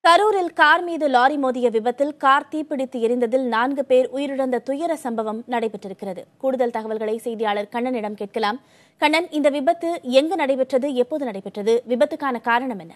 கரூரில் கார் மீது லாரி மோதிய விபத்தில் கார் தீப்பிடித்து எரிந்ததில் 4 பேர் உயிரிழந்த துயர சம்பவம் நடைபெற்றிருக்கிறது. கூடுதல் தகவல்களை செய்தியாளர் கண்ணனிடம் கேட்கலாம். கண்ணன், இந்த விபத்து எங்கு நடைபெற்றது, எப்போது நடைபெற்றது, விபத்துக்கான காரணம் என்ன?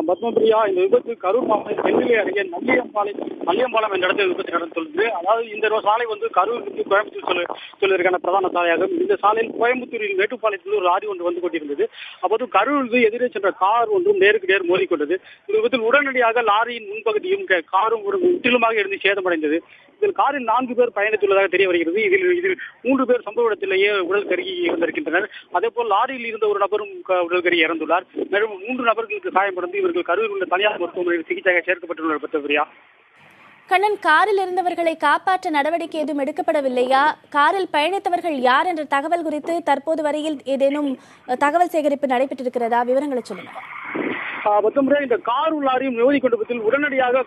பத்மபிரியா, இந்த விபத்து கரூர் மாவட்டம் தென்னிலை அருகே நல்லியம்பாலம் என்ற இடத்தில் விபத்து நடந்துள்ளது. அதாவது இந்த சாலை கரூருக்கு கோயம்புத்தூர் சொல்வதற்கான பிரதான சாலையாகும். இந்த சாலையில் கோயம்புத்தூரில் மேட்டுப்பாளையத்தில் ஒரு லாரி ஒன்று வந்து கொண்டிருந்தது. அப்போது கரூருக்கு எதிரே சென்ற கார் ஒன்றும் நேருக்கு நேர் மோதிக்கொண்டது. இந்த விபத்தில் உடனடியாக லாரியின் முன்பகுதியும் காரும் ஒரு முற்றிலுமாக இருந்து சேதமடைந்தது. இதில் காரில் 4 பேர் பயணித்துள்ளதாக தெரிய வருகிறது. இதில் 3 பேர் சம்பவ இடத்திலேயே உடல் கருகி இறந்திருக்கின்றனர். அதேபோல் லாரியில் இருந்த ஒரு நபரும் உடல் கருகி இறந்துள்ளார். மேலும் 3 நபர்களுக்கு காயமடைந்து இவர்கள் கரூரில் உள்ள தனியார் மருத்துவமனையில் சிகிச்சையாக சேர்க்கப்பட்டுள்ளனர். பத்மபிரியா, கண்ணன், காரில் இருந்தவர்களை காப்பாற்ற நடவடிக்கை எதுவும் எடுக்கப்படவில்லையா? காரில் பயணித்தவர்கள் யார் என்ற தகவல் குறித்து தற்போது வரையில் ஏதேனும் தகவல் சேகரிப்பு நடைபெற்றிருக்கிறதா? விவரங்களை சொல்லுங்க. பத்தொன்பது இந்த கார் லாரியும் மோதி கொண்டதில் உடனடியாக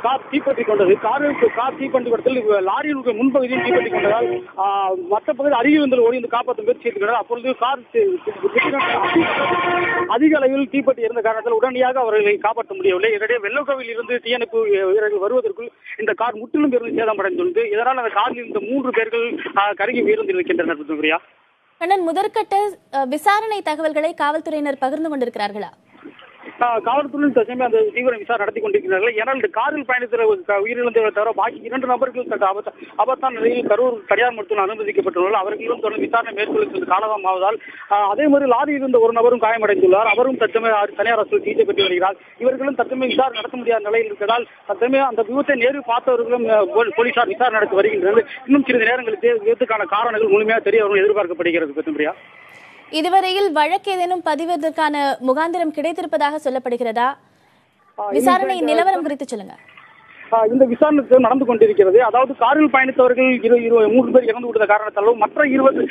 கார் தீப்பற்றிக் கொண்டது. கார் தீப்பற்றி கொண்டதில் லாரியின் முன்பகுதியில் தீப்பற்றிக் கொண்டதால் மற்ற பகுதியில் அருகில் இருந்த ஓடி வந்து காப்பாற்ற முயற்சி செய்திருக்கிறது. அப்பொழுது கார் அதிக அளவில் தீப்பற்றி இருந்த காரணத்தால் உடனடியாக அவர்களை காப்பாற்ற முடியவில்லை. இதனிடையே வெள்ளக்கோவில் இருந்து தீயணைப்பு வீரர்கள் வருவதற்குள் இந்த கார் முற்றிலும் இருந்து சேதமடைந்துள்ளது. இதனால் அந்த காரில் இருந்த 3 பேர்கள் கருகி உயிரிழந்திருக்கின்றனர். பத்மபிரியா, கண்ணன், முதற்கட்ட விசாரணை தகவல்களை காவல்துறையினர் பகிர்ந்து கொண்டிருக்கிறார்களா? காவல்துறையின் தற்சமயம் அந்த தீவிர விசாரணை நடத்தி கொண்டிருக்கிறார்கள். ஏனால் இந்த காரில் பயணித்த உயிரிழந்தவரை தவிர பாக்கி 2 நபர்கள் ஆபத்தான நிலையில் கரூர் தனியார் மருத்துவமனையில் அனுமதிக்கப்பட்டுள்ளார். அவர்களும் தொடர்ந்து விசாரணை மேற்கொள்ள காலதாமம் ஆவதால் அதே மாதிரி லாரியில் இருந்த ஒரு நபரும் காயமடைந்துள்ளார். அவரும் தற்சமயம் தனியார் அரசு சிகிச்சை பெற்று வருகிறார். இவர்களும் தற்சமயம் விசாரணை நடத்த முடியாத நிலையில் இருக்கிறதால் தற்சமயம் அந்த விபத்தை நேரில் பார்த்தவர்களும் போலீசார் விசாரணை நடத்தி வருகின்றனர். இன்னும் சிறிது நேரங்களுக்கு விபத்துக்கான காரணங்கள் முழுமையாக தெரிய வரும் எதிர்பார்க்கப்படுகிறது. பத்மபிரியா, இதுவரையில் வழக்கு ஏதேனும் பதிவதற்கான முகாந்திரம் கிடைத்திருப்பதாக சொல்லப்படுகிறதா? விசாரணை நிலவரம் குறித்து சொல்லுங்க. இந்த விசாரணை நடந்து கொண்டிருக்கிறது. அதாவது காரில் பயணித்தவர்கள் 3 பேர் இறந்து விட்ட காரணத்தாலும் மற்ற 20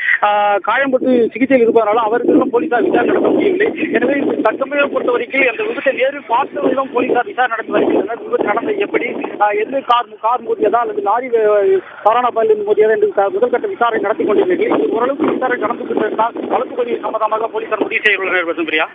காயம்பட்டு சிகிச்சையில் இருப்பதனாலும் அவர்களும் போலீசார் விசாரணை நடத்த முடியவில்லை. எனவே தற்சமயம் பொறுத்தவரைக்கும் அந்த விபத்தை நேரில் பார்த்தவர்களும் போலீசார் விசாரணை நடத்தி வருகின்றனர். விபத்து நடந்த எப்படி, எந்த கார் மோதியதா அல்லது லாரி சரணாபாயில் மோதியதா என்று முதல்கட்ட விசாரணை நடத்தி கொண்டிருக்கிறது. ஓரளவுக்கு விசாரணை நடந்து கொண்டிருந்தால் வழக்கு பதிவு சம்பந்தமாக போலீசார் முடிவு செய்துள்ளனர். பத்மபிரியா.